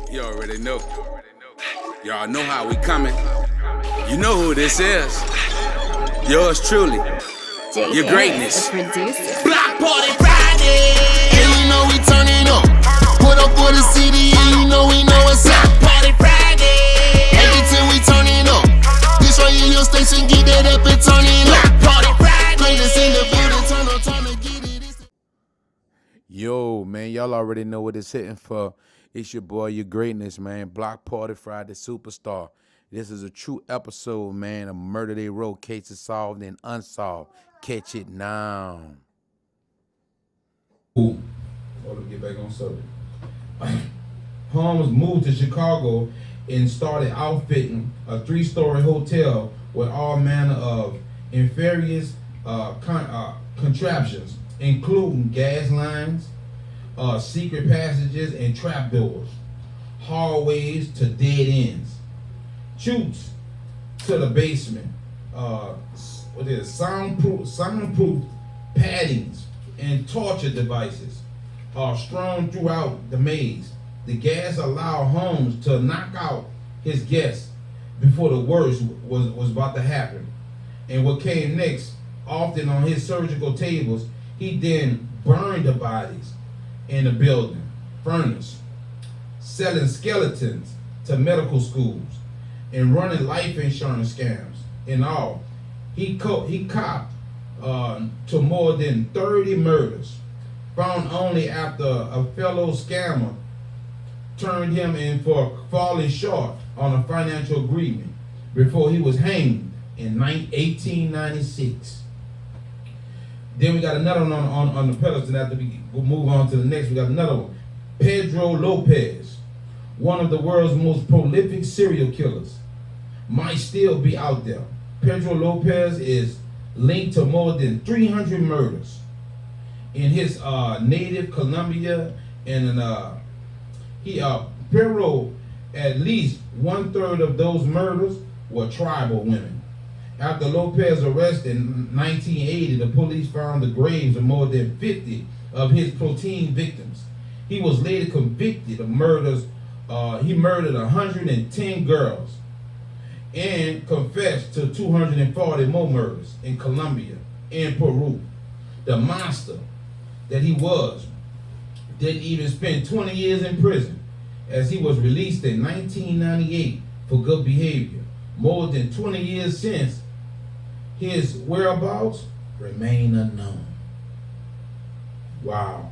You already know. Y'all know how we coming. You know who this is. Yours truly. Yrgreatness. Block party Friday. And you know we turning up. Put up for the city and you know we know it's up. Party Friday. Every time we turning up. This right here your station, get that up and turn it up. Party Friday. Greatest in the building, turn to get it. Yo, man, y'all already know what it's hitting for. It's your boy, Yrgreatness, man. Block Party Friday Superstar. This is a true episode, man, of Murder They Wrote, cases solved and unsolved. Catch it now. Ooh, to get back on subject. Holmes moved to Chicago and started outfitting a 3-story hotel with all manner of nefarious contraptions, including gas lines, secret passages and trapdoors, hallways to dead ends, chutes to the basement, soundproof paddings and torture devices are strewn throughout the maze. The gas allowed Holmes to knock out his guests before the worst was about to happen. And what came next, often on his surgical tables, he then burned the bodies in the building, furnace, selling skeletons to medical schools, and running life insurance scams. In all, he copped to more than 30 murders, found only after a fellow scammer turned him in for falling short on a financial agreement before he was hanged in 1896. Then we got another one on the pedestal. After we'll move on to the next, we got another one. Pedro Lopez, one of the world's most prolific serial killers, might still be out there. Pedro Lopez is linked to more than 300 murders in his native Colombia, and Pedro, at least 1/3 of those murders were tribal women. After Lopez's arrest in 1980, the police found the graves of more than 50 of his protein victims. He was later convicted of murders. He murdered 110 girls and confessed to 240 more murders in Colombia and Peru. The monster that he was didn't even spend 20 years in prison, as he was released in 1998 for good behavior. More than 20 years since, his whereabouts remain unknown. Wow.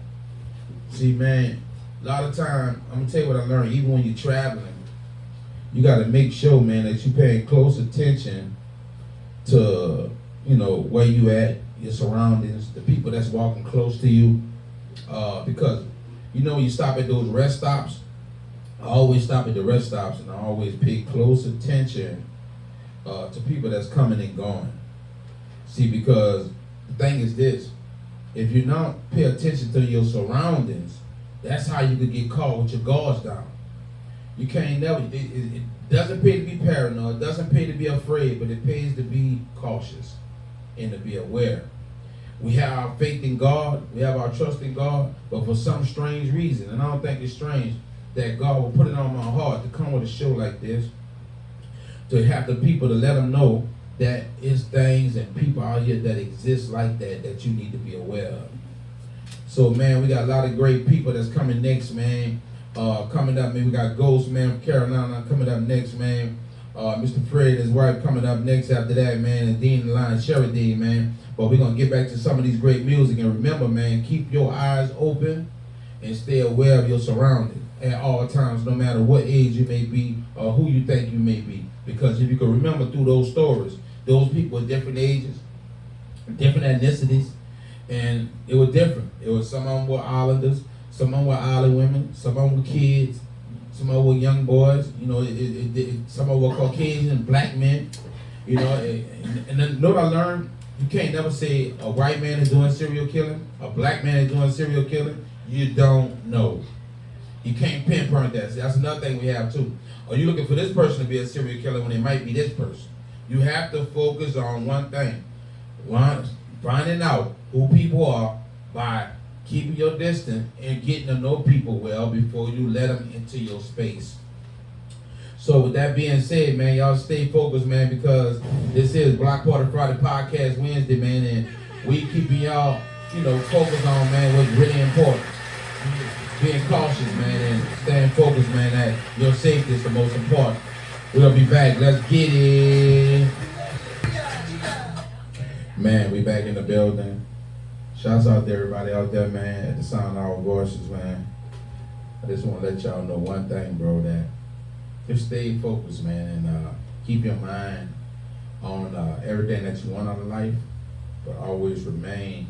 See, man, a lot of time, I'm gonna tell you what I learned, even when you're traveling, you gotta make sure, man, that you're paying close attention to, where you at, your surroundings, the people that's walking close to you. Because, you stop at those rest stops. I always stop at the rest stops, and I always pay close attention to people that's coming and going. See, because the thing is this, if you don't pay attention to your surroundings, that's how you could get caught with your guards down. You can't never, it doesn't pay to be paranoid, it doesn't pay to be afraid, but it pays to be cautious and to be aware. We have our faith in God, we have our trust in God, but for some strange reason, and I don't think it's strange, that God will put it on my heart to come with a show like this, to have the people to let them know that it's things and people out here that exist like that you need to be aware of. So, man, we got a lot of great people that's coming next, man. Coming up, man, we got Ghost, man, from Carolina coming up next, man. Mr. Fred and his wife coming up next after that, man, and Dean the Lion, Sherry Dean, man. But we're going to get back to some of these great music. And remember, man, keep your eyes open and stay aware of your surroundings at all times, no matter what age you may be or who you think you may be. Because if you can remember through those stories, those people were different ages, different ethnicities, and it was different. It was some of them were islanders, some of them were island women, some of them were kids, some of them were young boys, some of them were Caucasian, black men, and then what I learned, you can't never say a white man is doing serial killing, a black man is doing serial killing. You don't know. You can't pinpoint that. See, that's another thing we have too. Are you looking for this person to be a serial killer when it might be this person? You have to focus on one thing. Finding out who people are by keeping your distance and getting to know people well before you let them into your space. So with that being said, man, y'all stay focused, man, because this is Block Party Friday Podcast Wednesday, man, and we keeping y'all, focused on, man, what's really important. Being cautious, man, and staying focused, man, that your safety is the most important. We'll be back. Let's get it. Man, we back in the building. Shouts out to everybody out there, man, at the sound of our voices, man. I just want to let y'all know one thing, bro, that just stay focused, man, and keep your mind on everything that you want out of life, but always remain,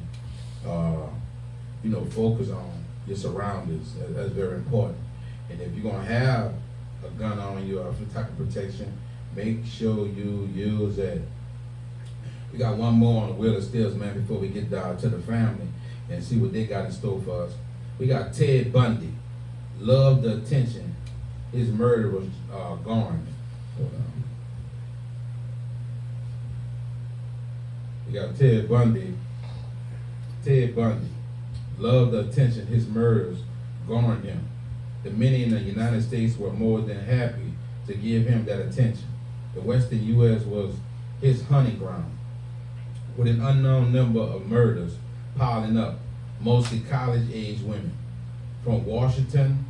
focus on your surroundings. That's very important. And if you're going to have a gun on you or some type of protection, make sure you use it. We got one more on the wheel of steels, man, before we get down to the family and see what they got in store for us. We got Ted Bundy. Loved the attention his murder was garnered. We got Ted Bundy. Ted Bundy. Loved the attention his murders garnered him. The many in the United States were more than happy to give him that attention. The Western U.S. was his hunting ground, with an unknown number of murders piling up, mostly college-age women, from Washington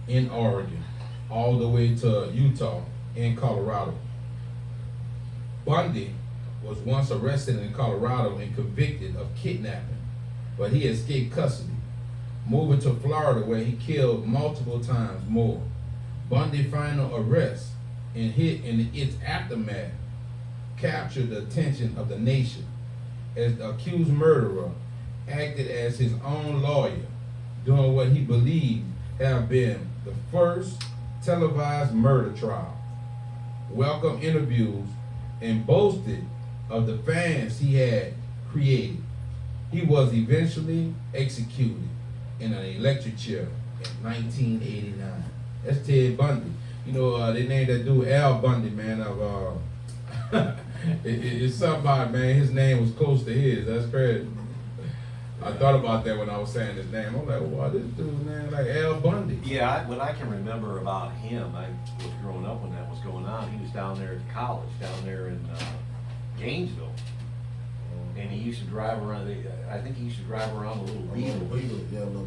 and Oregon, all the way to Utah and Colorado. Bundy was once arrested in Colorado and convicted of kidnapping, but he escaped custody, moving to Florida where he killed multiple times more. Bundy's final arrest and its aftermath captured the attention of the nation, as the accused murderer acted as his own lawyer, doing what he believed have been the first televised murder trial, welcomed interviews, and boasted of the fans he had created. He was eventually executed in an electric chair in 1989. That's Ted Bundy. They named that dude Al Bundy, man, of it's somebody, man, his name was close to his. That's crazy. I thought about that when I was saying his name. I'm like, wow, this dude's name like Al Bundy. Yeah, what I can remember about him, I was growing up when that was going on. He was down there at college, down there in Gainesville. And he used to drive around, I think he used to drive around a little Beetle.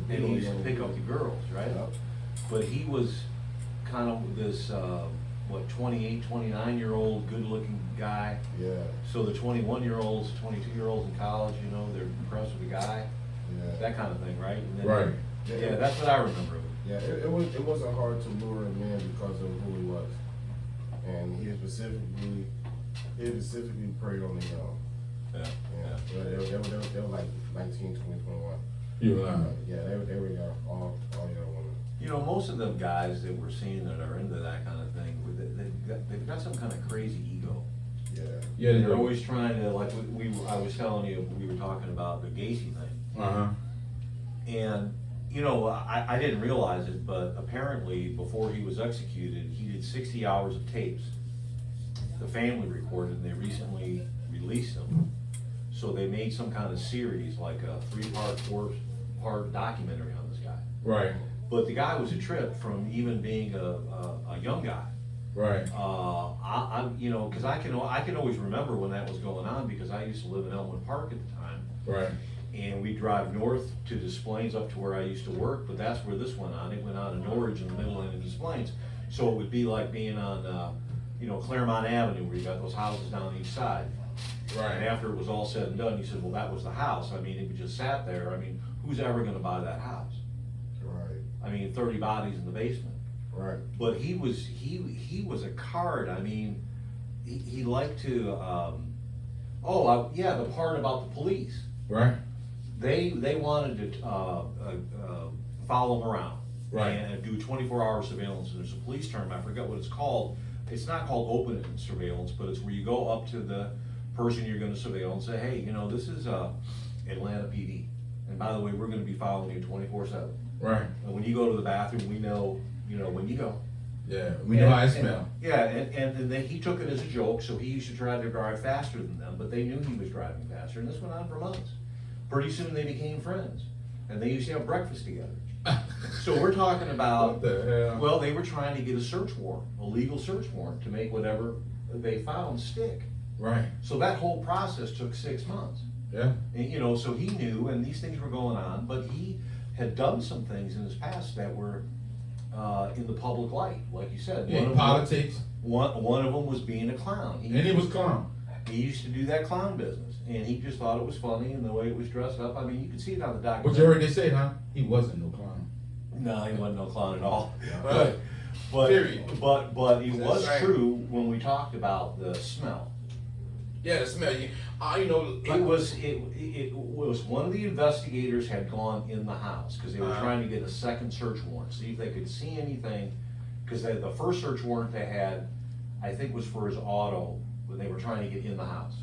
And he used to pick up the girls, right? Yep. But he was kind of this, 28, 29-year-old good-looking guy. Yeah. So the 21-year-olds, 22-year-olds in college, they're impressed with the guy. Yeah. That kind of thing, right? And then right. Yeah, that's what I remember. Yeah, it wasn't hard to lure him in because of who he was, and he specifically preyed on the young. Yeah. They were like 19, 20, 21. Yeah, they were young, all young women. Most of them guys that we're seeing that are into that kind of thing, they've got some kind of crazy ego. Yeah. They're always trying to, like I was telling you, we were talking about the Gacy thing. And I didn't realize it, but apparently before he was executed, he did 60 hours of tapes. The family recorded, and they recently released them. So they made some kind of series, like a 3-part, 4-part documentary on this guy. Right. But the guy was a trip from even being a young guy. Right. Because I can always remember when that was going on, because I used to live in Elmwood Park at the time. Right. And we drive north to Des Plaines up to where I used to work, but that's where this went on. It went on in Norridge in the middle end of Des Plaines. So it would be like being on, Claremont Avenue, where you got those houses down each side. Right. And after it was all said and done, you said, well, that was the house. It just sat there. Who's ever gonna buy that house? Right. 30 bodies in the basement. Right. But he was a card. He liked to, the part about the police. Right. They wanted to follow him around. Right. And do 24-hour surveillance. And there's a police term, I forget what it's called. It's not called open surveillance, but it's where you go up to the person you're gonna surveil and say, hey, this is Atlanta PD. And by the way, we're gonna be following you 24/7. Right. And when you go to the bathroom, we know, when you go. Yeah, we know how I smell. And then he took it as a joke, so he used to try to drive faster than them, but they knew he was driving faster, and this went on for months. Pretty soon they became friends. and they used to have breakfast together. So we're talking about, What the hell? well, they were trying to get a search warrant, a legal search warrant, to make whatever they found stick. Right. So that whole process took 6 months. Yeah. And, you know, so he knew, and these things were going on, but he had done some things in his past that were in the public light, like you said. In One politics. One of them was being a clown. And he was clown. He used to do that clown business, and he just thought it was funny, and the way it was dressed up. I mean, you could see it on the documentary. But you heard they say, huh? He wasn't no clown. No, he wasn't no clown at all. Right. Period. But it That's was right. true when we talked about the smell. Yeah, the smell. You know, like, It was one of the investigators had gone in the house because they were Uh-huh. trying to get a second search warrant, see if they could see anything. Because the first search warrant they had, I think, was for his auto, but they were trying to get in the house.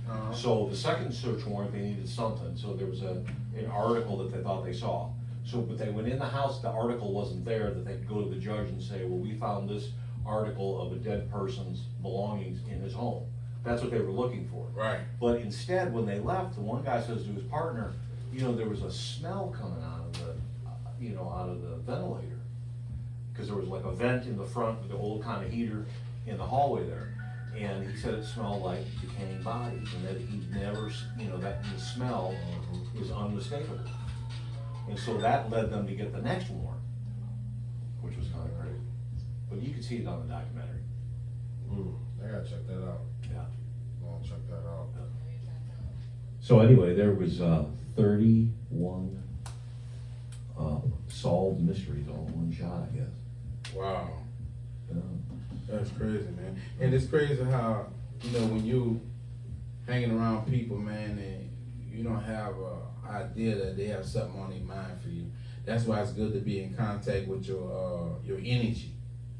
uh-huh. So the second search warrant, they needed something, so there was an article that they thought they saw. So, but they went in the house, the article wasn't there, that they could go to the judge and say, well, we found this article of a dead person's belongings in his home. That's what they were looking for. Right. But instead, when they left, the one guy says to his partner, you know, there was a smell coming out of the, out of the ventilator. Because there was like a vent in the front with the old kind of heater in the hallway there. And he said it smelled like decaying bodies, and that he never, that the smell was unmistakable. And so that led them to get the next warrant, which was kind of crazy. But you can see it on the documentary. I gotta check that out. Yeah. I gotta check that out. So anyway, there was 31 solved mysteries all in one shot, I guess. Wow. Yeah. That's crazy, man. And it's crazy how, when you hanging around people, man, and you don't have a idea that they have something on their mind for you. That's why it's good to be in contact with your energy.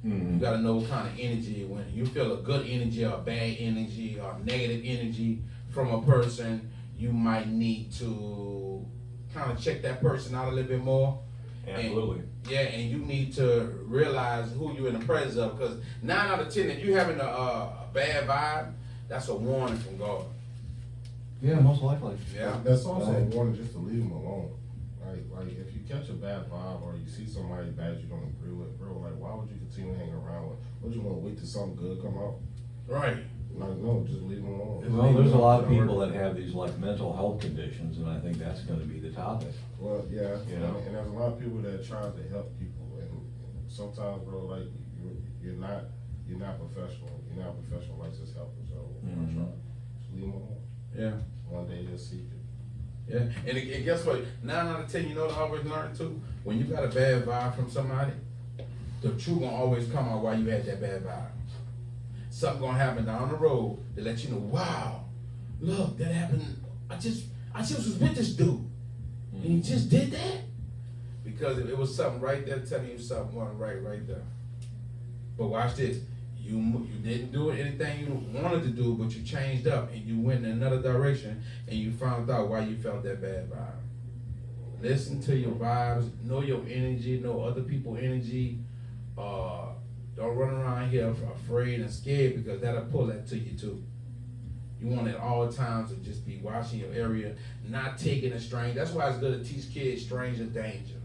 Mm-hmm. You gotta know what kind of energy, when you feel a good energy or a bad energy or negative energy from a person, you might need to kind of check that person out a little bit more. Absolutely. And you need to realize who you're in the presence of, because 9 out of 10, if you're having a bad vibe, that's a warning from God. Yeah, most likely. Yeah. That's also a warning just to leave them alone. Like if you catch a bad vibe or you see somebody bad you don't agree with, bro, like why would you continue to hang around with? Would you want to wait till something good come out? Right. Like no, just leave them alone. Well, there's a lot of people that have these like mental health conditions, and I think that's going to be the topic. Well, yeah, You know? and there's a lot of people that try to help people, and sometimes, bro, like you're not professional. You're not professional licensed helper, so Mhm. try. Just leave them alone. Yeah. One day you'll see it. Yeah. And guess what? 9 out of 10, I always learn too, when you got a bad vibe from somebody, the truth gonna always come out why you had that bad vibe. Something gonna happen down the road to let you know, wow, look, that happened. I just was with this dude. And he just did that? Because it was something right there telling you something wasn't right there. But watch this. You didn't do anything you wanted to do, but you changed up and you went in another direction and you found out why you felt that bad vibe. Listen to your vibes, know your energy, know other people's energy. Don't run around here afraid and scared, because that'll pull that to you too. You want at all times to just be watching your area, not taking a stranger. That's why it's good to teach kids stranger danger.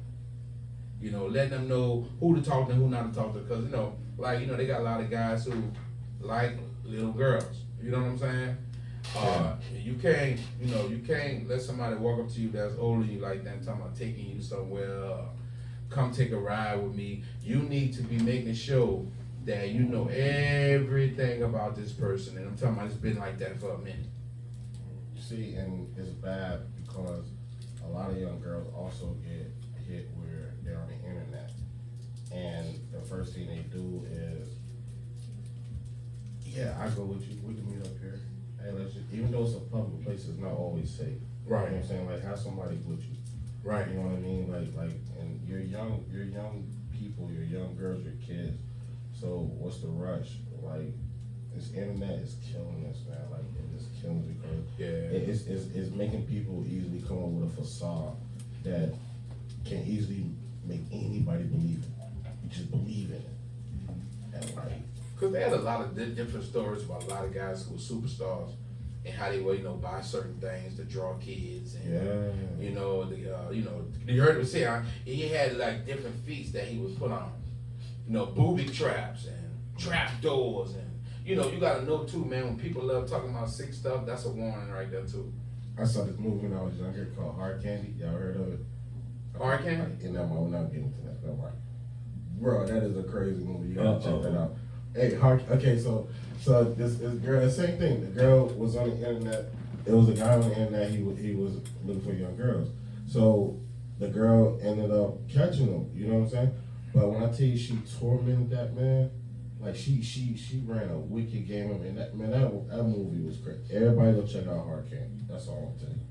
Letting them know who to talk to and who not to talk to. Because, they got a lot of guys who like little girls. You know what I'm saying? You can't let somebody walk up to you that's older than you like that and talking about taking you somewhere, come take a ride with me. You need to be making sure that you know everything about this person. And I'm talking about it's been like that for a minute. You see, and it's bad because a lot of young girls also get hit where they're on the internet, and the first thing they do is, yeah, I go with you. We can meet up here. Hey, let's just, even though it's a public place, it's not always safe. Right. You know what I'm saying? Like, have somebody with you. Right. You know what I mean? Like, and you're young people, you're young girls, you're kids. So what's the rush? Like, this internet is killing us, man. Like, it is killing us because it's making people easily come up with a facade that can easily make anybody believe it. You just believe in it. And like, Because they had a lot of different stories about a lot of guys who were superstars and how they would, buy certain things to draw kids, and Yeah. You heard him say he had like different feats that he would put on, booby traps and trap doors, and you gotta know too, man. When people love talking about sick stuff, that's a warning right there too. I saw this movie when I was younger called Hard Candy. Y'all heard of it? Hard Candy? And I'm not getting to that. I'm like, bro, that is a crazy movie. You gotta check that out. Hey, okay, so this girl, the same thing. The girl was on the internet. It was a guy on the internet. He was looking for young girls. So the girl ended up catching him. You know what I'm saying? But when I tell you she tormented that man, like she ran a wicked game. I mean, that movie was great. Everybody go check out Hard Candy. That's all I'm telling you.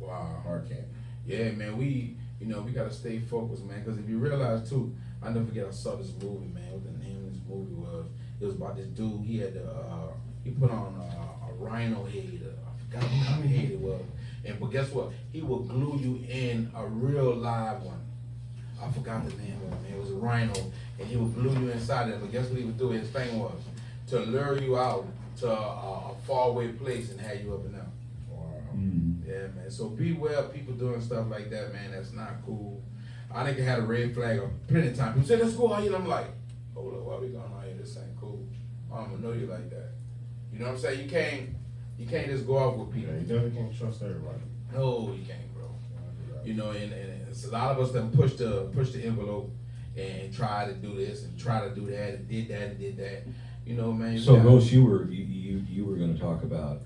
Wow. Hard Candy. Yeah, man. We gotta stay focused, man. Because if you realize too, I never forget I saw this movie, man. What the name of this movie was? It was about this dude. He had he put on a rhino head. I forgot what kind of head it was. But guess what? He will glue you in a real live one. I forgot the name of it, man. It was a rhino, and he would glue you inside it. But guess what he would do? His thing was to lure you out to a faraway place and have you up and out. Wow. Yeah, man. So beware of people doing stuff like that, man. That's not cool. I think I had a red flag plenty of times. People say, let's go out here. And I'm like, hold up, why we going out here? This ain't cool. I'm gonna know you like that. You know what I'm saying? You can't just go off with people. Yeah, you definitely can't trust everybody. No, you can't, bro. And it's a lot of us that push the envelope and try to do this and try to do that and did that and did that. Man. So, Ghost, you were going to talk about.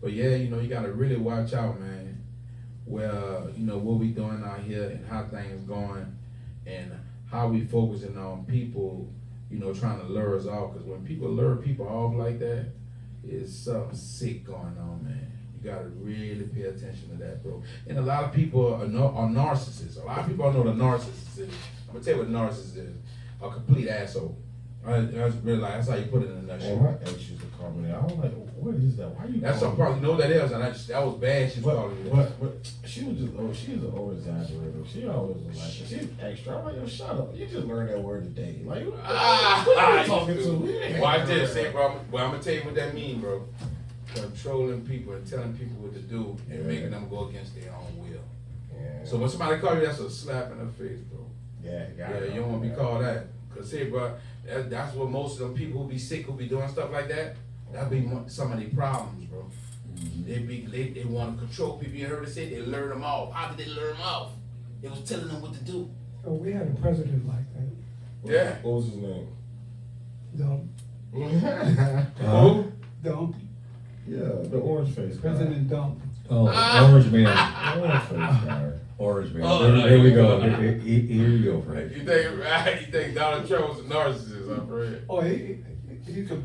But yeah, you gotta really watch out, man. Well, what we doing out here and how things going, and how we focusing on people, trying to lure us off. Because when people lure people off like that, it's something sick going on, man. You gotta really pay attention to that, bro. And a lot of people are narcissists. A lot of people don't know what a narcissist is. I'm gonna tell you what a narcissist is. A complete asshole. I really like, that's how you put it in a nutshell. My ex used to call me that. I was like, what is that? Why you? That's some part. You know what that is, and that was bad. She was calling me that. But she was just she's an over exaggerator. She always was like that. She's extra. I'm like, yo, shut up. You just learned that word today. Like, what are you talking to? Watch this, bro. Well, I'm gonna tell you what that means, bro. Controlling people and telling people what to do and making them go against their own will. Yeah. So when somebody call you, that's a slap in the face, bro. Yeah, you don't want to be called that. Cause see, bro, that's what most of them people who be sick, who be doing stuff like that, that be some of their problems, bro. They want to control people. You heard it say they lure them off. How did they lure them off? They was telling them what to do. So we had a president like that. Yeah. What was his name? Dump. Who? Dump. Yeah, the orange face guy. President Dump. Orange Man. Orange face guy. Orange Man. Oh, no, Here we go. Here you go, Frank. You think Donald Trump was a narcissist, I'm afraid. Oh, he's a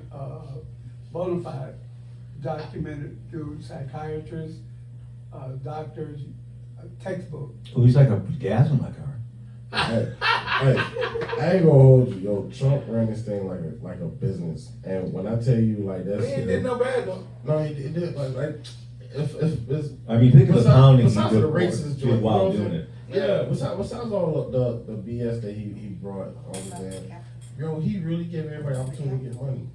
bona fide documented dude, psychiatrist, doctors, textbook. Oh, he's like a gas in my car. Hey, I ain't gonna hold you, yo. Trump ran this thing like a business, and when I tell you like that's, He did no bad though. No, he did like if it's. I mean, think of the pounding he besides did the racist joint, while you know doing it. Yeah, besides all the BS that he brought on the man, yo, he really gave everybody opportunity to get money.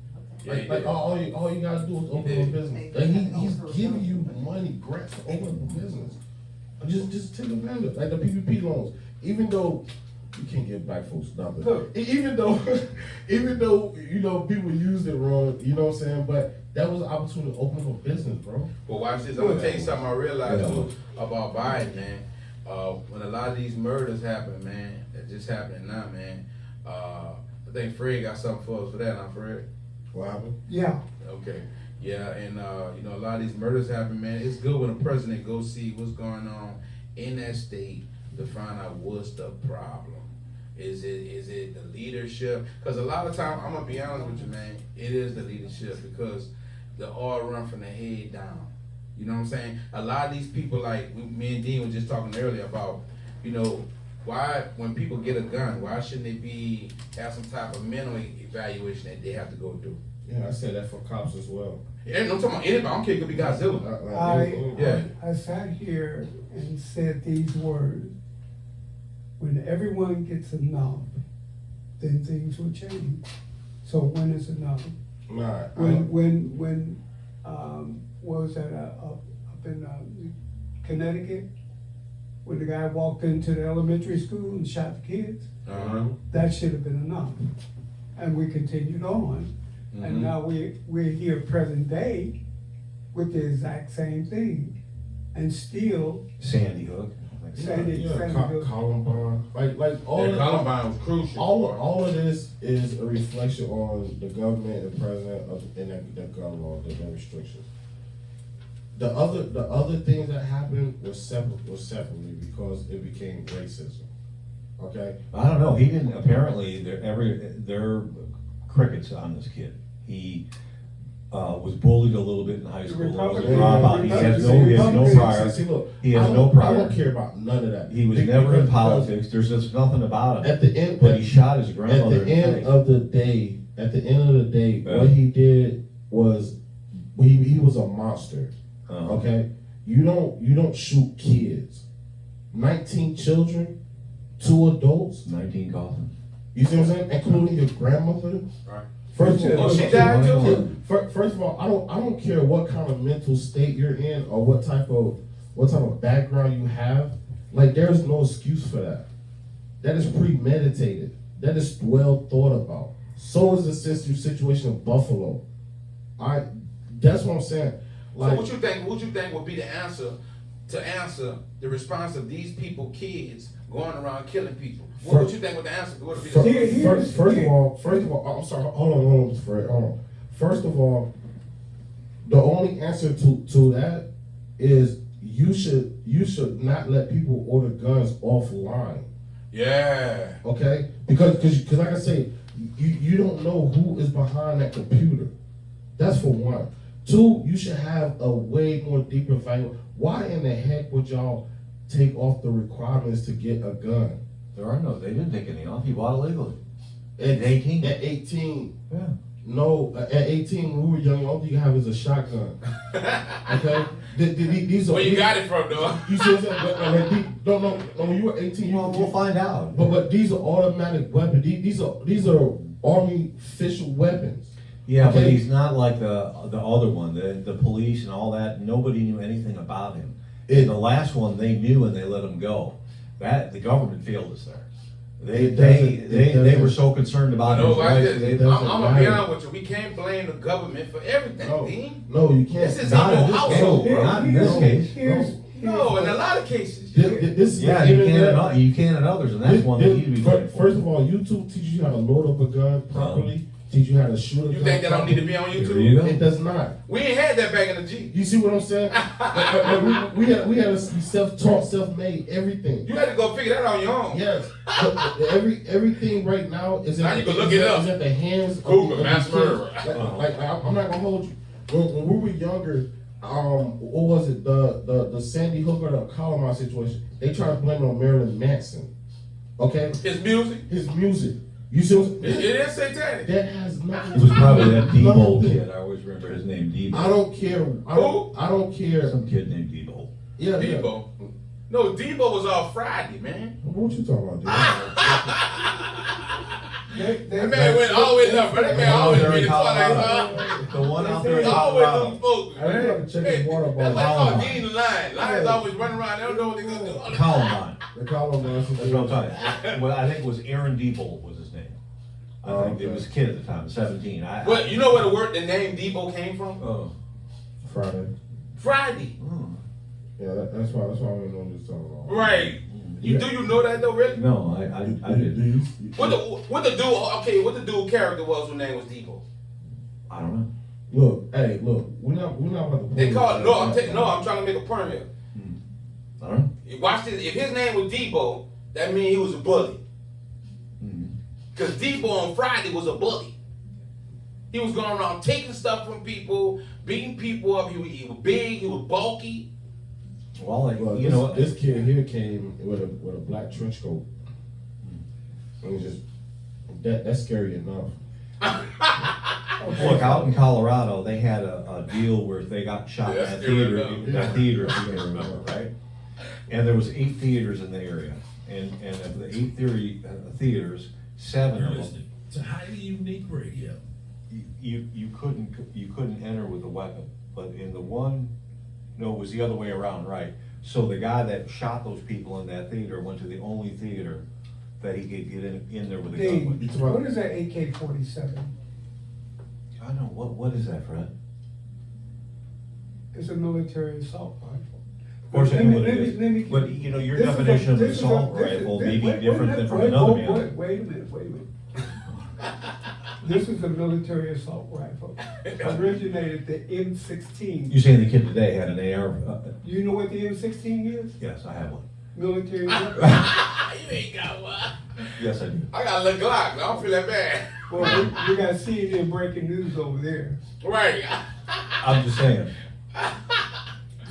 Yeah, all you gotta do is open a business. Like he's giving you money, grants to open up a business. Just take advantage of it. Like the PPP loans. Even though you can't give black folks nothing. Even though people used it wrong, you know what I'm saying? But that was an opportunity to open up a business, bro. Well, watch this. I'm gonna tell you something I realized too about Biden, man. When a lot of these murders happen, man, that just happening now, man. I think Fred got something for us for that, huh, Fred? What happened? Yeah. Okay. Yeah, and a lot of these murders happen, man. It's good when a president goes see what's going on in that state to find out what's the problem. Is it the leadership? Because a lot of times, I'm gonna be honest with you, man, it is the leadership because the oil run from the head down. You know what I'm saying? A lot of these people, like me and Dean were just talking earlier about, why when people get a gun, why shouldn't they have some type of mental evaluation that they have to go through? Yeah, I said that for cops as well. Yeah, I'm talking about anybody. I don't care, it could be Godzilla. I sat here and said these words. When everyone gets enough, then things will change. So when is enough? Nah, When, what was that, up in, Connecticut? When the guy walked into the elementary school and shot the kids, that should have been enough. And we continued on, and now we're here present day with the exact same thing. And still, Sandy Hook. Sandy Hook. Columbine, like all Yeah, of, Columbine was crucial. all of this is a reflection on the government and president and the gun law, the gun restrictions. The other things that happened was separately because it became racism. Okay? I don't know, he didn't, apparently, they're crickets on this kid. He, was bullied a little bit in high school, was a Republican. dropout, he has no prior, See, look, he has I no don't- I prior. don't care about none of that. He was never in politics, there's just nothing about him. At the end, But he shot his at grandmother the in the end face. of the day, Yeah. what he did was he was a monster. Uh-huh. Okay, you don't shoot kids. 19 children, 2 adults. 19 coffins. You see what I'm saying? Including your grandmother. Right. First of all, Oh, she died too? First of all, I don't care what kind of mental state you're in or what type of background you have. Like, there's no excuse for that. That is premeditated. That is well thought about. So is the situation in Buffalo. That's what I'm saying. Like, So what you think would be the answer to answer the response of these people, kids, going around killing people? What would you think would the answer would be? First of all, I'm sorry, hold on, Fred, hold on. First of all, the only answer to that is you should not let people order guns offline. Yeah. Okay? Because like I say, you don't know who is behind that computer. That's for one. 2, you should have a way more deeper value. Why in the heck would y'all take off the requirements to get a gun? They didn't take any off, he bought it legally. At 18? At 18. Yeah. No, at 18 when we were young, all you have is a shotgun. Okay? These are, Where you got it from, though? You see what I'm saying? No, when you were 18, We'll find out. But these are automatic weapons. These are Army official weapons. Yeah, but Okay. he's not like the other one, the police and all that, nobody knew anything about him. In the last one, they knew and they let him go. The government failed us there. They were so concerned about his rights. I'm gonna be honest with you. We can't blame the government for everything, Dean. No, you can't. This is Not in in your this household, case, bro. not in this case. No, in a lot of cases. This is Yeah, the you internet. can in others, and that's one that you need to be grateful First of all, YouTube teaches you how to load up a gun properly. Teach you how to shoot a gun. You think that don't need to be on There you YouTube? go. It does not. We ain't had that back in the G. You see what I'm saying? Like, we had to be self-taught, self-made, everything. You had to go figure that out on your own. Yes. But everything right now is Now you can look it up. is at the hands Google, of the mass kids. murderer. Like, I'm not gonna hold you. When we were younger, what was it? The Sandy Hook or the Columbine situation? They tried to blame it on Marilyn Manson. Okay, His music, his music. You see, what, it is satanic. that has nothing. It was probably that Debo nothing. kid, I always remember his name, Debo. I don't care. I don't care. Some kid named Debo. Yeah, Debo. No, Debo was off Friday, man. What you talking about, dude? That man went all the way up, bro. That man always been in Twilight. The one out there in He's always Colorado. them folks, I man. gotta check his water That's bottle. like called getting the line. Lions always run around. They don't know what they're gonna do. Columbine. The Columbine That's what I'm talking about. Well, I think it was Aaron Debo was his name. I think it was a kid at the time, 17. But you know where the name Debo came from? Oh. Friday. Friday. Yeah, that's why we know what you're talking about. Right. Do you know that though, really? No, I didn't. What the dude character was whose name was Debo? I don't know. Look, we're not about to. They call it I'm trying to make a point here. I don't know. Watch this. If his name was Debo, that means he was a bully. Because Debo on Friday was a bully. He was going around taking stuff from people, beating people up. He was big, he was bulky. Well, this kid here came with a black trench coat. It was just that's scary enough. Look, out in Colorado, they had a deal where they got shot in that theater, if you can remember, right? And there was 8 theaters in the area, and of the 8 theaters, 7 You're of them. listening to Highly Unique Radio. You couldn't enter with a weapon, but in the one, no, it was the other way around, right? So the guy that shot those people in that theater went to the only theater that he could get in there with a gun. Dave, what is that AK-47? I know, what is that, Fred? It's a military assault rifle. Of course, I know what it Let me- is, but you know, your this is definition of an this is assault this is- rifle this- may be wait, different wait, than from wait, another wait, man. Wait a minute. This is a military assault rifle. Originated the M16. You're saying the kid today had an AR? Do you know what the M16 is? Yes, I have one. Military. You ain't got one. Yes, I do. I got a little Glock. I don't feel that bad. Well, we got CNN breaking news over there. Right. I'm just saying.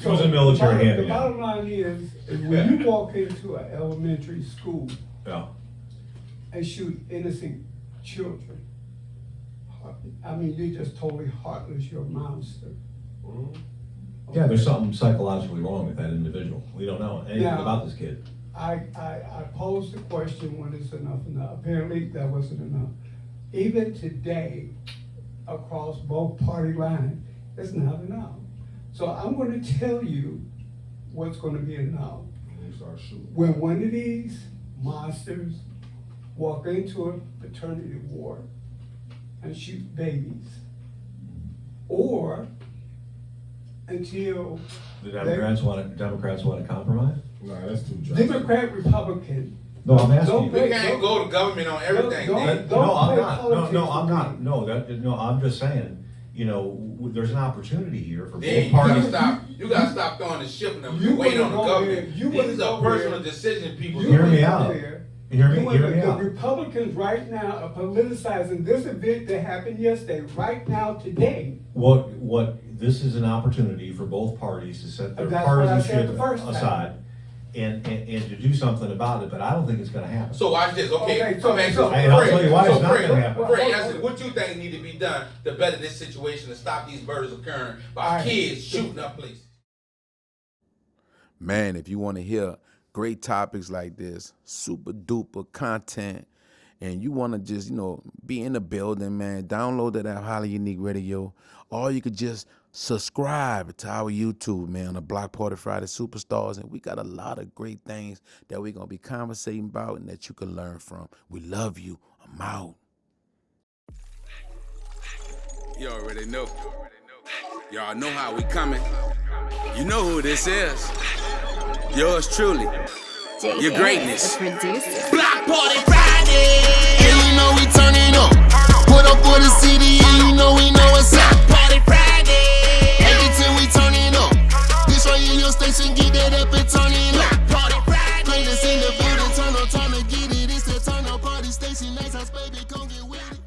It was a military The hand-me-down. bottom line is when you walk into an elementary school Yeah. and shoot innocent children, I mean, you're just totally heartless. You're a monster. Yeah, there's something psychologically wrong with that individual. We don't know anything Now- about this kid. I posed the question, when is enough enough? Apparently, that wasn't enough. Even today, across both party lines, it's not enough. So I'm gonna tell you what's gonna be enough. You start shooting. When one of these monsters walk into a fraternity ward and shoot babies, or until The Democrats want to compromise? Nah, that's too dry. Democrat, Republican. No, I'm asking Don't you. We play- can't go to government on everything. Don't- Dave. don't- No, I'm play not. politics No, I'm with not. me. No, I'm just saying, you know, there's an opportunity here for Dave, both you parties. gotta stop throwing the ship and You wait on wouldn't the go government. there. You wouldn't These go are personal there. decisions people Hear wouldn't me go out. there. Hear me The out. Republicans right now are politicizing this event that happened yesterday, right now, today. This is an opportunity for both parties to set their That's what I said partisanship the first time. aside and to do something about it, but I don't think it's gonna happen. So watch this, okay? Okay, so- I'm asking so- And I'll Fred, tell you why so it's not Fred, gonna happen. Fred, I said, what you think need to be done to better this situation and stop these murders occurring by All right. kids shooting up places? Man, if you want to hear great topics like this, super duper content, and you want to just, be in the building, man, download that app, Highly Unique Radio, or you could just subscribe to our YouTube, man, the Block Party Friday Superstars, and we got a lot of great things that we're going to be conversating about and that you can learn from. We love you. I'm out. You already know. Y'all know how we coming. You know who this is. Yours truly. Yrgreatness. Block Party Friday. And you know we turning up. Put up for the city, and you know we know it's up. Party Friday. Every time we turning up. This right here, your station, get that up and turning up. Party Friday. Play this in the building, turn up, time to get it. It's the turn up party station. Nice house, baby, come get with it.